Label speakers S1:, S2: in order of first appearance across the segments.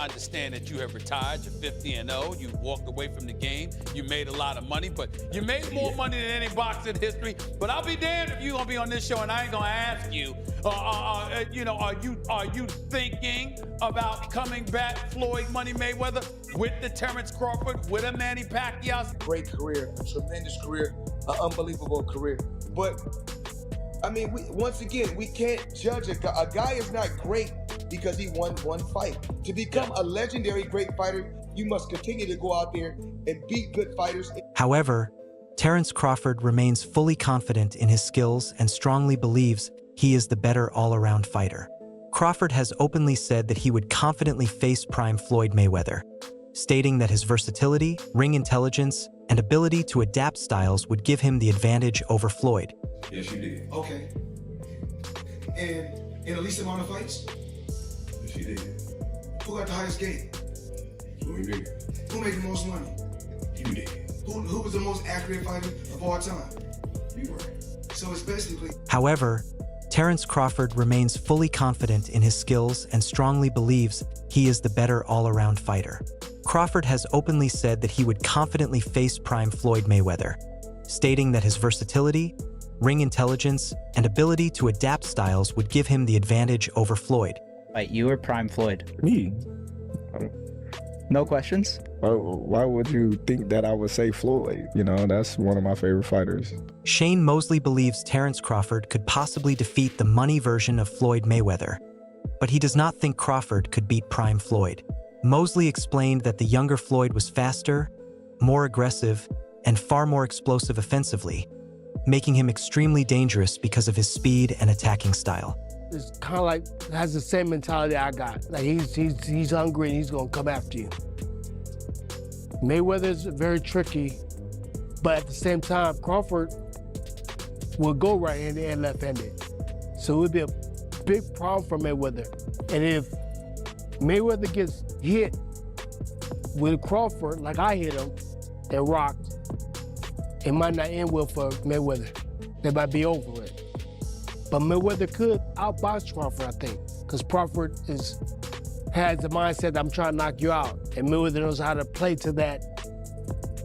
S1: understand that you have retired. You're 50-0. You walked away from the game. You made a lot of money, but you made more money than any boxer in history. But I'll be damned if you're gonna be on this show and I ain't gonna ask you, are you thinking about coming back, Floyd Money Mayweather, with the Terence Crawford, with a Manny Pacquiao?
S2: Great career, a tremendous career, an unbelievable career. But I mean, once again, we can't judge a guy. A guy is not great because he won one fight. To become a legendary great fighter, you must continue to go out there and beat good fighters.
S3: However, Terence Crawford remains fully confident in his skills and strongly believes he is the better all-around fighter. Crawford has openly said that he would confidently face prime Floyd Mayweather, stating that his versatility, ring intelligence, and ability to adapt styles would give him the advantage over Floyd.
S4: Yes, you did.
S2: Okay. And in the least amount of fights?
S4: Yes, you did.
S2: Who got the highest gate?
S4: You did.
S2: Who made the most money?
S4: You did.
S2: Who was the most accurate fighter of all time?
S4: You were.
S2: So it's basically...
S3: However, Terence Crawford remains fully confident in his skills and strongly believes he is the better all-around fighter. Crawford has openly said that he would confidently face prime Floyd Mayweather, stating that his versatility, ring intelligence, and ability to adapt styles would give him the advantage over Floyd.
S5: Right, you or prime Floyd?
S6: Me?
S5: No questions?
S6: Why would you think that I would say Floyd? You know, that's one of my favorite fighters.
S3: Shane Mosley believes Terence Crawford could possibly defeat the money version of Floyd Mayweather, but he does not think Crawford could beat prime Floyd. Mosley explained that the younger Floyd was faster, more aggressive, and far more explosive offensively, making him extremely dangerous because of his speed and attacking style.
S7: It's kind of like, has the same mentality I got. Like he's hungry and he's gonna come after you. Mayweather's very tricky, but at the same time, Crawford will go right-handed and left-handed. So it would be a big problem for Mayweather. And if Mayweather gets hit with Crawford, like I hit him and rocked, it might not end well for Mayweather. They might be over it. But Mayweather could outbox Crawford, I think, because Crawford has the mindset that I'm trying to knock you out, and Mayweather knows how to play to that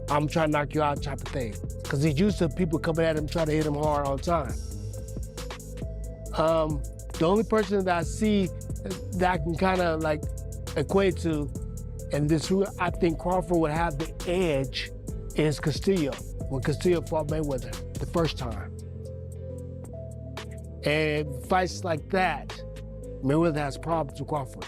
S7: I'm trying to knock you out type of thing, because he's used to people coming at him trying to hit him hard all the time. The only person that I see that I can kind of like equate to, and this who I think Crawford would have the edge, is Castillo, when Castillo fought Mayweather the first time. And fights like that, Mayweather has problems with Crawford.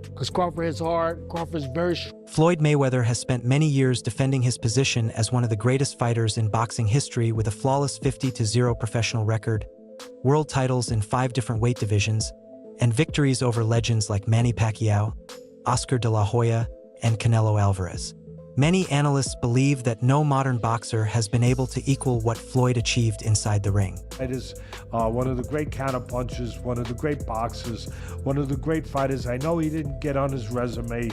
S7: Because Crawford hits hard, Crawford's very
S3: Floyd Mayweather has spent many years defending his position as one of the greatest fighters in boxing history with a flawless 50-0 professional record, world titles in 5 different weight divisions, and victories over legends like Manny Pacquiao, Oscar de la Hoya, and Canelo Álvarez. Many analysts believe that no modern boxer has been able to equal what Floyd achieved inside the ring.
S8: It is one of the great counterpunchers, one of the great boxers, one of the great fighters. I know he didn't get on his resume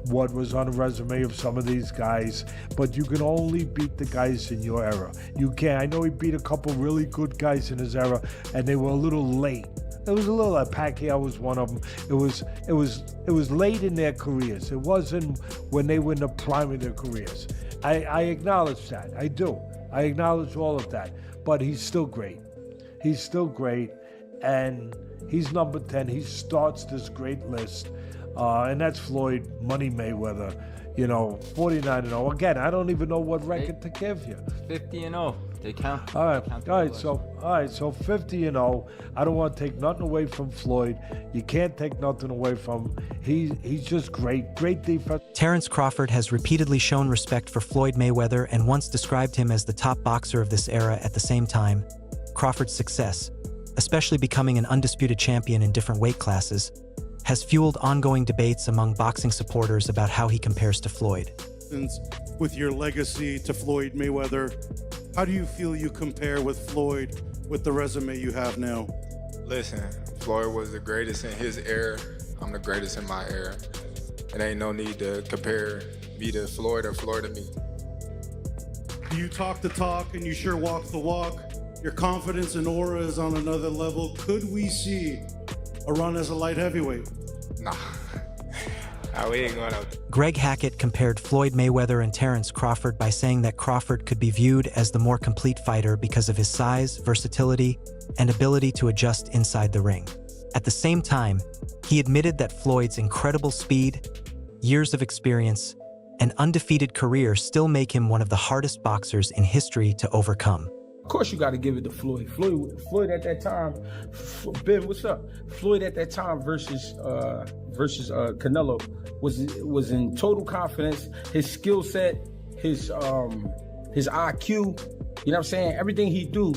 S8: what was on the resume of some of these guys, but you can only beat the guys in your era. You can. I know he beat a couple really good guys in his era, and they were a little late. It was a little like Pacquiao was one of them. It was late in their careers. It wasn't when they were in the prime of their careers. I acknowledge that. I do. I acknowledge all of that. But he's still great. He's still great, and he's number 10. He starts this great list, and that's Floyd Money Mayweather. You know, 49-0. Again, I don't even know what record to give you.
S9: 50-0. They count.
S8: All right. So 50-0. I don't want to take nothing away from Floyd. You can't take nothing away from him. He's just great defense.
S3: Terence Crawford has repeatedly shown respect for Floyd Mayweather and once described him as the top boxer of this era. At the same time, Crawford's success, especially becoming an undisputed champion in different weight classes, has fueled ongoing debates among boxing supporters about how he compares to Floyd.
S10: With your legacy to Floyd Mayweather, how do you feel you compare with Floyd with the resume you have now?
S11: Listen, Floyd was the greatest in his era. I'm the greatest in my era. It ain't no need to compare me to Floyd or Floyd to me.
S10: You talk the talk and you sure walk the walk. Your confidence and aura is on another level. Could we see a run as a light heavyweight?
S11: Nah, we ain't going out.
S3: Greg Hackett compared Floyd Mayweather and Terence Crawford by saying that Crawford could be viewed as the more complete fighter because of his size, versatility, and ability to adjust inside the ring. At the same time, he admitted that Floyd's incredible speed, years of experience, and undefeated career still make him one of the hardest boxers in history to overcome.
S12: Of course, you got to give it to Floyd. Floyd at that time, Ben, what's up? Floyd at that time versus Canelo was in total confidence. His skill set, his IQ, you know what I'm saying? Everything he do,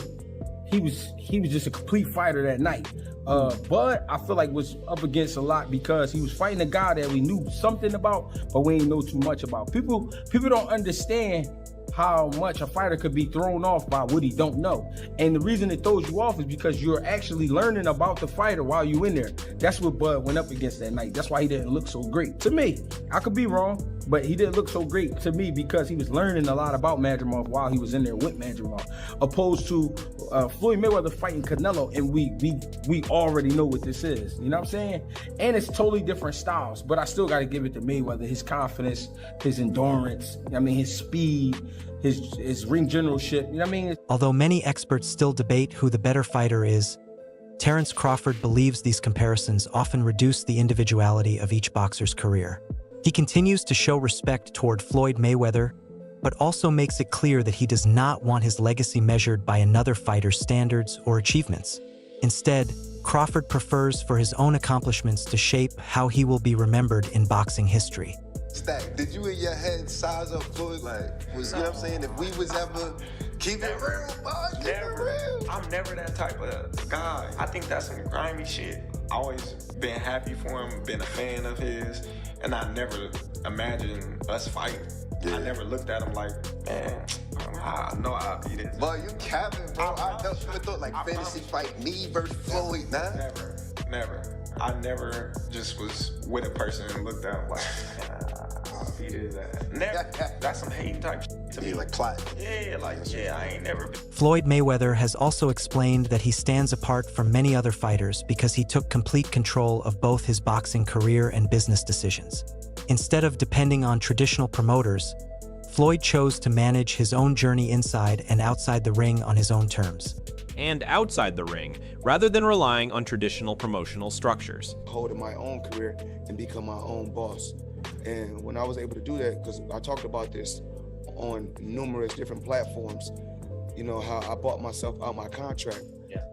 S12: he was just a complete fighter that night. But I feel like was up against a lot because he was fighting a guy that we knew something about, but we ain't know too much about. People don't understand how much a fighter could be thrown off by what he don't know. And the reason it throws you off is because you're actually learning about the fighter while you in there. That's what Bud went up against that night. That's why he didn't look so great. To me, I could be wrong, but he didn't look so great to me because he was learning a lot about Madrimov while he was in there with Madrimov, opposed to Floyd Mayweather fighting Canelo, and we already know what this is. You know what I'm saying? And it's totally different styles, but I still got to give it to Mayweather. His confidence, his endurance, his speed, his ring generalship, you know what I mean?
S3: Although many experts still debate who the better fighter is, Terence Crawford believes these comparisons often reduce the individuality of each boxer's career. He continues to show respect toward Floyd Mayweather, but also makes it clear that he does not want his legacy measured by another fighter's standards or achievements. Instead, Crawford prefers for his own accomplishments to shape how he will be remembered in boxing history.
S13: Stack, did you in your head size up Floyd? Like, you know what I'm saying? If we was ever keep it real, boy, keep it real.
S11: I'm never that type of guy. I think that's some grimy shit. Always been happy for him, been a fan of his, and I never imagined us fighting. Yeah. I never looked at him like, man, I know I'll be this.
S13: Boy, you capping, bro. I never thought like fantasy fight me versus Floyd, nah?
S11: Never. I never just was with a person and looked at him like, he did that. Never. That's some hating type shit to me.
S13: Like plot.
S11: Yeah, I ain't never been.
S3: Floyd Mayweather has also explained that he stands apart from many other fighters because he took complete control of both his boxing career and business decisions. Instead of depending on traditional promoters, Floyd chose to manage his own journey inside and outside the ring on his own terms.
S14: And outside the ring, rather than relying on traditional promotional structures.
S2: Holding my own career and become my own boss. And when I was able to do that, because I talked about this on numerous different platforms, you know, how I bought myself out my contract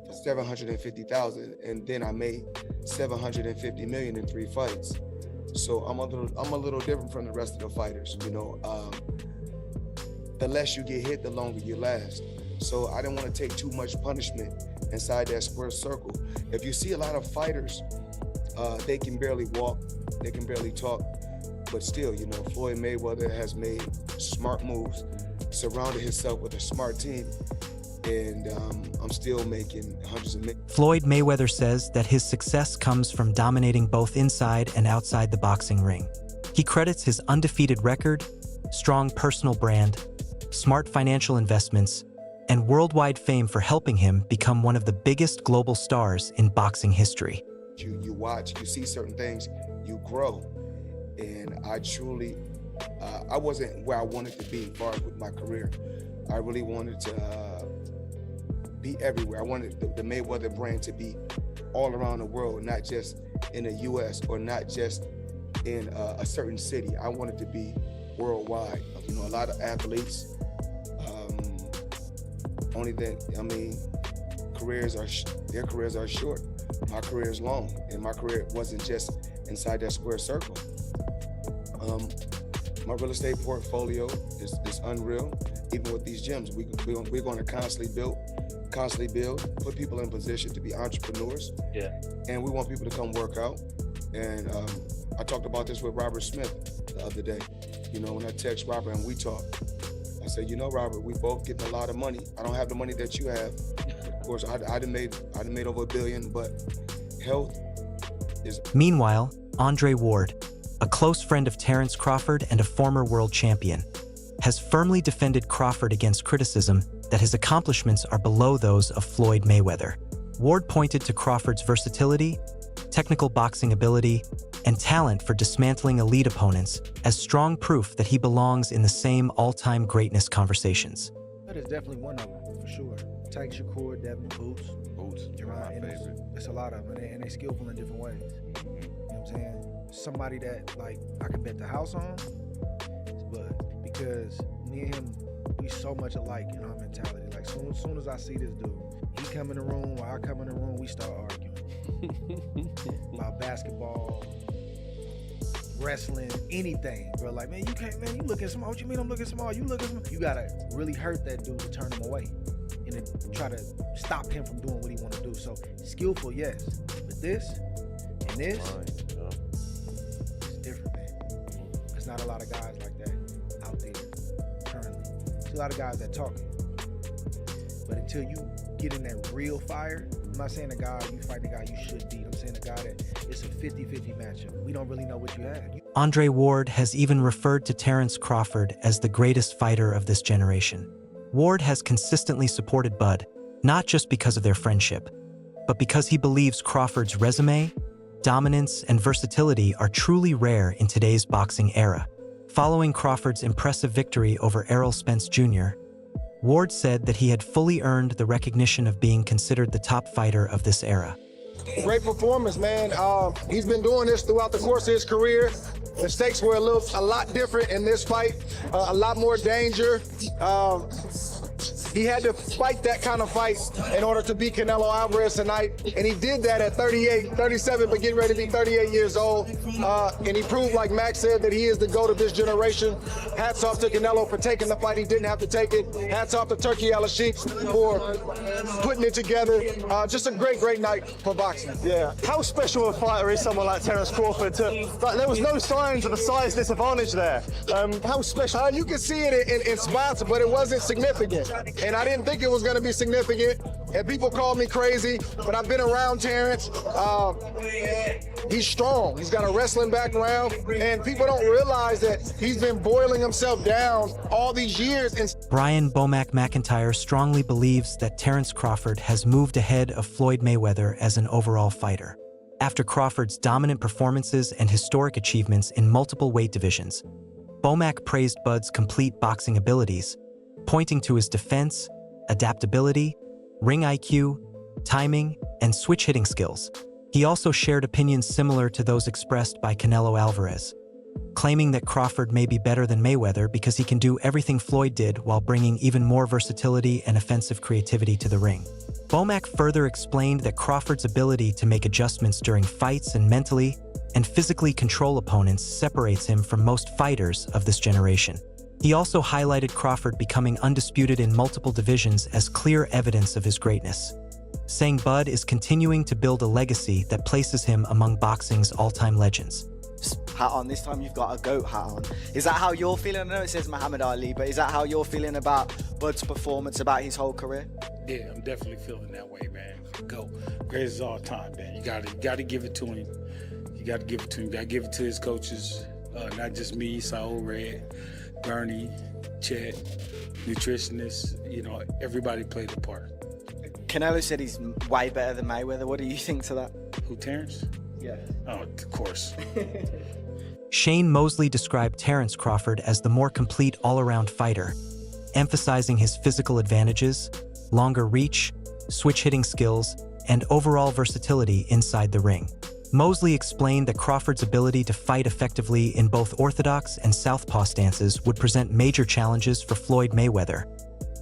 S2: for $750,000, and then I made $750 million in 3 fights. So I'm a little different from the rest of the fighters, you know. The less you get hit, the longer you last. So I didn't want to take too much punishment inside that square circle. If you see a lot of fighters, they can barely walk, they can barely talk, but still, you know, Floyd Mayweather has made smart moves, surrounded himself with a smart team, and I'm still making hundreds of millions.
S3: Floyd Mayweather says that his success comes from dominating both inside and outside the boxing ring. He credits his undefeated record, strong personal brand, smart financial investments, and worldwide fame for helping him become one of the biggest global stars in boxing history.
S2: You watch, you see certain things, you grow. And I truly, I wasn't where I wanted to be as far as with my career. I really wanted to be everywhere. I wanted the Mayweather brand to be all around the world, not just in the US or not just in a certain city. I wanted to be worldwide. You know, a lot of athletes, only that, I mean, their careers are short. My career is long, and my career wasn't just inside that square circle. My real estate portfolio is unreal. Even with these gyms, we're going to constantly build, put people in position to be entrepreneurs. Yeah. And we want people to come work out. And I talked about this with Robert Smith the other day. You know, when I text Robert and we talk, I said, you know, Robert, we both getting a lot of money. I don't have the money that you have. Of course, I done made over $1 billion, but health is.
S3: Meanwhile, Andre Ward, a close friend of Terence Crawford and a former world champion, has firmly defended Crawford against criticism that his accomplishments are below those of Floyd Mayweather. Ward pointed to Crawford's versatility, technical boxing ability, and talent for dismantling elite opponents as strong proof that he belongs in the same all-time greatness conversations.
S15: That is definitely one of them, for sure. Tank Shakur, Devin, Boots, it's a lot of them, and they skillful in different ways. You know what I'm saying? Somebody that, like, I could bet the house on, but because me and him, we so much alike in our mentality. Like, soon as I see this dude, he come in the room or I come in the room, we start arguing about basketball, wrestling, anything, bro. Like, man, you can't, man, you looking small. What you mean I'm looking small? You looking small. You gotta really hurt that dude to turn him away and then try to stop him from doing what he want to do. So skillful, yes, but this and this, it's different, man. There's not a lot of guys like that out there currently. There's a lot of guys that talking, but until you get in that real fire, I'm not saying a guy, you fight the guy you should beat. I'm saying a guy that it's a 50-50 matchup. We don't really know what you have.
S3: Andre Ward has even referred to Terence Crawford as the greatest fighter of this generation. Ward has consistently supported Bud, not just because of their friendship, but because he believes Crawford's resume, dominance, and versatility are truly rare in today's boxing era. Following Crawford's impressive victory over Errol Spence Jr., Ward said that he had fully earned the recognition of being considered the top fighter of this era.
S16: Great performance, man. He's been doing this throughout the course of his career. The stakes were a lot different in this fight, a lot more danger. He had to fight that kind of fight in order to beat Canelo Álvarez tonight, and he did that at 37, but getting ready to be 38 years old. And he proved, like Max said, that he is the GOAT of this generation. Hats off to Canelo for taking the fight. He didn't have to take it. Hats off to Turkey Al-Sheikh for putting it together. Just a great, great night for boxing.
S17: Yeah. How special a fighter is someone like Terence Crawford? There was no signs of a size disadvantage there. How special?
S16: You can see it in spots, but it wasn't significant. And I didn't think it was going to be significant. And people call me crazy, but I've been around Terence. He's strong. He's got a wrestling background, and people don't realize that he's been boiling himself down all these years. And
S3: Brian Bomac McIntyre strongly believes that Terence Crawford has moved ahead of Floyd Mayweather as an overall fighter. After Crawford's dominant performances and historic achievements in multiple weight divisions, Bomac praised Bud's complete boxing abilities, pointing to his defense, adaptability, ring IQ, timing, and switch hitting skills. He also shared opinions similar to those expressed by Canelo Álvarez, claiming that Crawford may be better than Mayweather because he can do everything Floyd did while bringing even more versatility and offensive creativity to the ring. Bomac further explained that Crawford's ability to make adjustments during fights and mentally and physically control opponents separates him from most fighters of this generation. He also highlighted Crawford becoming undisputed in multiple divisions as clear evidence of his greatness, saying Bud is continuing to build a legacy that places him among boxing's all-time legends.
S18: Hat on, this time you've got a GOAT hat on. Is that how you're feeling? I know it says Muhammad Ali, but is that how you're feeling about Bud's performance, about his whole career?
S12: Yeah, I'm definitely feeling that way, man. GOAT. Greatest of all time, man. You gotta give it to him. You gotta give it to him. You gotta give it to his coaches. Not just me, Saul Red, Bernie, Chet, nutritionists, everybody played a part.
S18: Canelo said he's way better than Mayweather. What do you think to that?
S12: Who, Terence?
S18: Yeah.
S12: Oh, of course.
S3: Shane Mosley described Terence Crawford as the more complete all-around fighter, emphasizing his physical advantages, longer reach, switch hitting skills, and overall versatility inside the ring. Mosley explained that Crawford's ability to fight effectively in both orthodox and southpaw stances would present major challenges for Floyd Mayweather,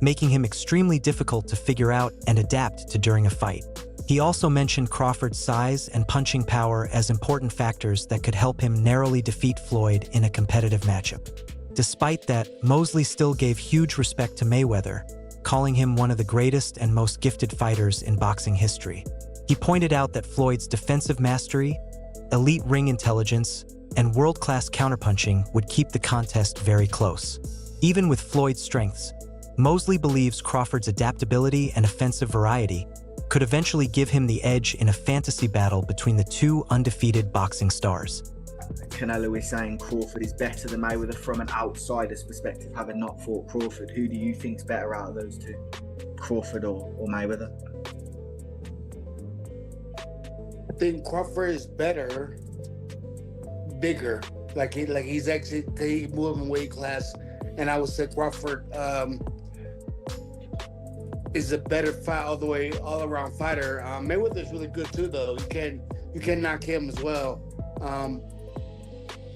S3: making him extremely difficult to figure out and adapt to during a fight. He also mentioned Crawford's size and punching power as important factors that could help him narrowly defeat Floyd in a competitive matchup. Despite that, Mosley still gave huge respect to Mayweather, calling him one of the greatest and most gifted fighters in boxing history. He pointed out that Floyd's defensive mastery, elite ring intelligence, and world-class counterpunching would keep the contest very close. Even with Floyd's strengths, Mosley believes Crawford's adaptability and offensive variety could eventually give him the edge in a fantasy battle between the two undefeated boxing stars.
S18: Canelo is saying Crawford is better than Mayweather from an outsider's perspective, having not fought Crawford. Who do you think's better out of those two, Crawford or Mayweather?
S7: I think Crawford is better
S19: bigger. He's actually moving weight class, and I would say Crawford is a better fight all around fighter. Mayweather's really good too, though. You can knock him as well.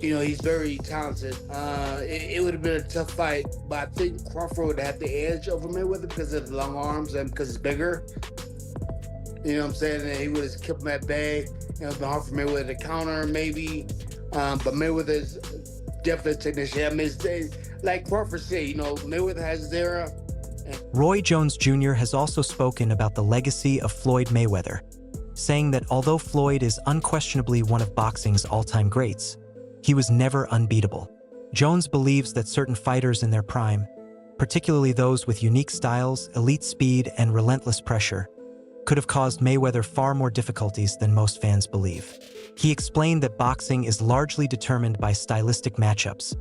S19: He's very talented. It would have been a tough fight, but I think Crawford would have the edge over Mayweather because of the long arms and because he's bigger. You know what I'm saying? And he would have kept him at bay. It's been hard for Mayweather to counter, maybe. But Mayweather's definitely a technician. I mean, like Crawford said, Mayweather has his era.
S3: Roy Jones Jr. has also spoken about the legacy of Floyd Mayweather, saying that although Floyd is unquestionably one of boxing's all-time greats, he was never unbeatable. Jones believes that certain fighters in their prime, particularly those with unique styles, elite speed, and relentless pressure, could have caused Mayweather far more difficulties than most fans believe. He explained that boxing is largely determined by stylistic matchups,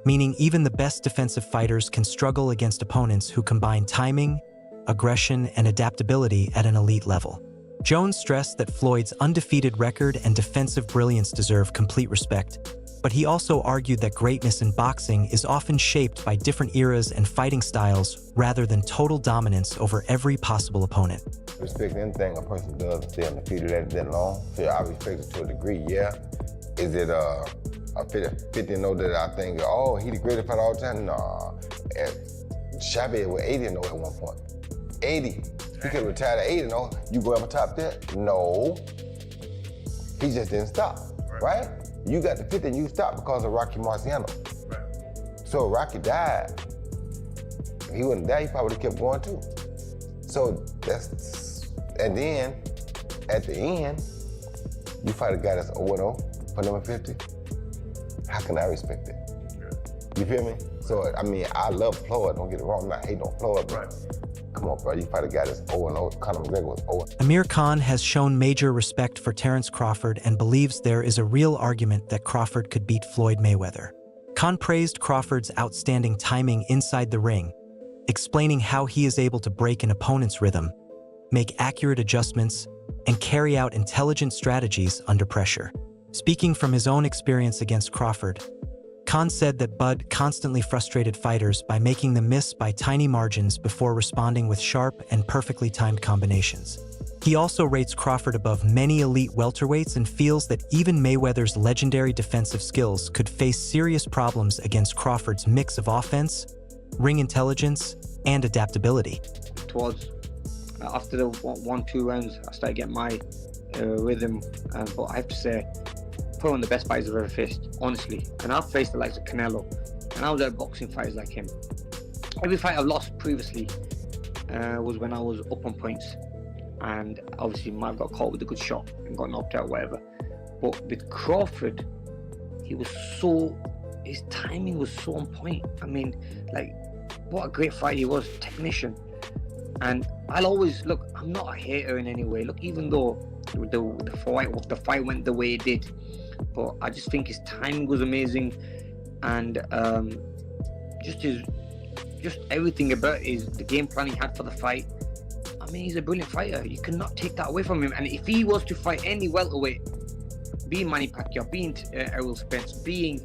S3: meaning even the best defensive fighters can struggle against opponents who combine timing, aggression, and adaptability at an elite level. Jones stressed that Floyd's undefeated record and defensive brilliance deserve complete respect, but he also argued that greatness in boxing is often shaped by different eras and fighting styles rather than total dominance over every possible opponent.
S20: Respect anything a person does to stay undefeated that long, so I respect it to a degree, yeah. Is it a 50-0 that I think, oh, he the greatest fighter all the time? Nah. Chavez was 80-0 at one point. 80. He could have retired at 80-0. You go up top there? No. He just didn't stop, right? You got the 50 and you stopped because of Rocky Marciano. Right. So Rocky died. If he wouldn't die, he probably would have kept going too. So and then at the end, you fight a guy that's 0-0 for number 50. How can I respect that? You feel me? So, I mean, I love Floyd, don't get it wrong, I'm not hating on Floyd, but come on, bro, you fight a guy that's 0-0, Conor McGregor was 0.
S3: Amir Khan has shown major respect for Terence Crawford and believes there is a real argument that Crawford could beat Floyd Mayweather. Khan praised Crawford's outstanding timing inside the ring, explaining how he is able to break an opponent's rhythm, make accurate adjustments, and carry out intelligent strategies under pressure. Speaking from his own experience against Crawford, Khan said that Bud constantly frustrated fighters by making them miss by tiny margins before responding with sharp and perfectly timed combinations. He also rates Crawford above many elite welterweights and feels that even Mayweather's legendary defensive skills could face serious problems against Crawford's mix of offense, ring intelligence, and adaptability.
S21: After the 1-2 rounds, I started getting my rhythm, but I have to say, probably one of the best fighters I've ever faced, honestly. And I've faced the likes of Canelo, and I was at boxing fighters like him. Every fight I've lost previously was when I was up on points, and obviously might have got caught with a good shot and got knocked out, whatever. But with Crawford, his timing was so on point. I mean, like, what a great fight he was, technician. And I'll always, look, I'm not a hater in any way. Look, even though the fight went the way it did, but I just think his timing was amazing, and just everything about the game plan he had for the fight. I mean, he's a brilliant fighter. You cannot take that away from him. And if he was to fight any welterweight, being Manny Pacquiao, being Errol Spence, being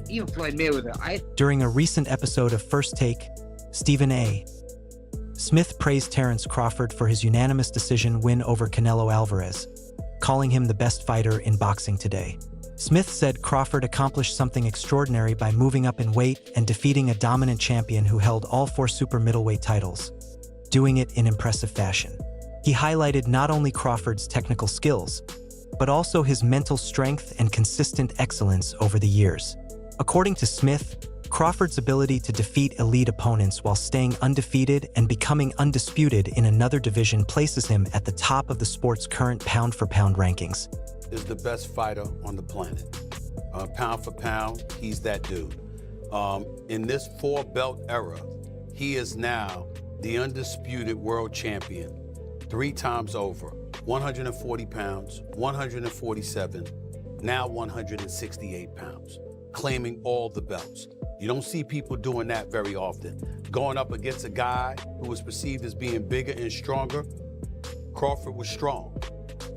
S21: even Floyd Mayweather.
S3: During a recent episode of First Take, Stephen A. Smith praised Terence Crawford for his unanimous decision win over Canelo Álvarez, calling him the best fighter in boxing today. Smith said Crawford accomplished something extraordinary by moving up in weight and defeating a dominant champion who held all 4 super middleweight titles, doing it in impressive fashion. He highlighted not only Crawford's technical skills, but also his mental strength and consistent excellence over the years. According to Smith, Crawford's ability to defeat elite opponents while staying undefeated and becoming undisputed in another division places him at the top of the sport's current pound-for-pound rankings.
S1: Is the best fighter on the planet. Pound for pound, he's that dude. In this 4-belt era, he is now the undisputed world champion 3 times over. 140 pounds, 147, now 168 pounds, claiming all the belts. You don't see people doing that very often. Going up against a guy who was perceived as being bigger and stronger, Crawford was strong.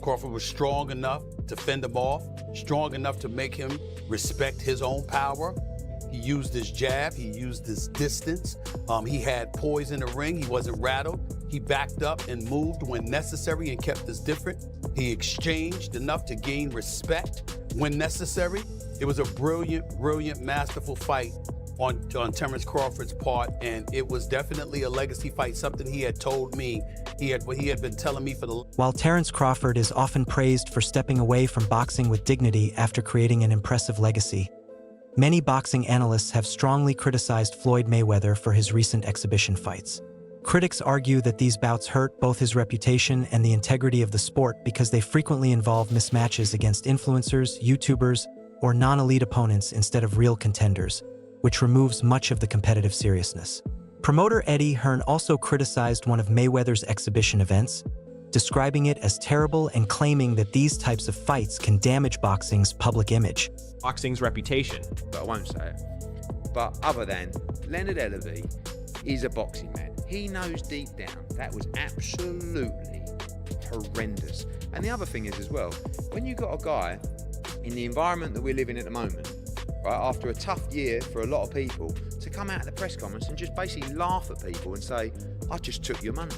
S1: Crawford was strong enough to fend him off, strong enough to make him respect his own power. He used his jab, he used his distance. He had poise in the ring, he wasn't rattled. He backed up and moved when necessary and kept us different. He exchanged enough to gain respect when necessary. It was a brilliant, brilliant, masterful fight on Terence Crawford's part, and it was definitely a legacy fight, something he had told me, he had been telling me for the...
S3: While Terence Crawford is often praised for stepping away from boxing with dignity after creating an impressive legacy, many boxing analysts have strongly criticized Floyd Mayweather for his recent exhibition fights. Critics argue that these bouts hurt both his reputation and the integrity of the sport because they frequently involve mismatches against influencers, YouTubers, or non-elite opponents instead of real contenders, which removes much of the competitive seriousness. Promoter Eddie Hearn also criticized one of Mayweather's exhibition events, describing it as terrible and claiming that these types of fights can damage boxing's public image.
S14: Boxing's reputation.
S4: But I won't say it. But other than Leonard Ellerby is a boxing man. He knows deep down that was absolutely horrendous. And the other thing is as well, when you got a guy in the environment that we're living at the moment, right, after a tough year for a lot of people, to come out at the press conference and just basically laugh at people and say, I just took your money.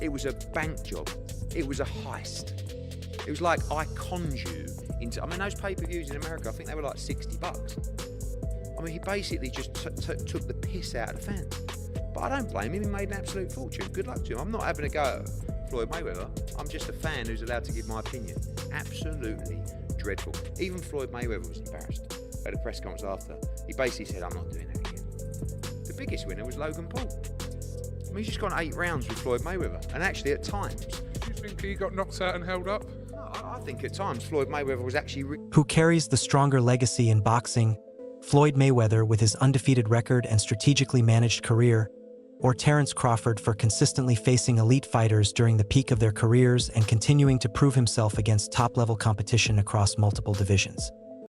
S4: It was a bank job. It was a heist. It was like, I conned you into, I mean, those pay-per-views in America, I think they were like $60. I mean, he basically just took the piss out of the fans. But I don't blame him, he made an absolute fortune. Good luck to him. I'm not having a go at Floyd Mayweather. I'm just a fan who's allowed to give my opinion. Absolutely dreadful. Even Floyd Mayweather was embarrassed at the press conference after. He basically said, I'm not doing that again. The biggest winner was Logan Paul. I mean, he's just gone 8 rounds with Floyd Mayweather. And actually, at times...
S22: Do you think he got knocked out and held up?
S4: I think at times Floyd Mayweather was actually...
S3: Who carries the stronger legacy in boxing? Floyd Mayweather with his undefeated record and strategically managed career, or Terence Crawford for consistently facing elite fighters during the peak of their careers and continuing to prove himself against top-level competition across multiple divisions?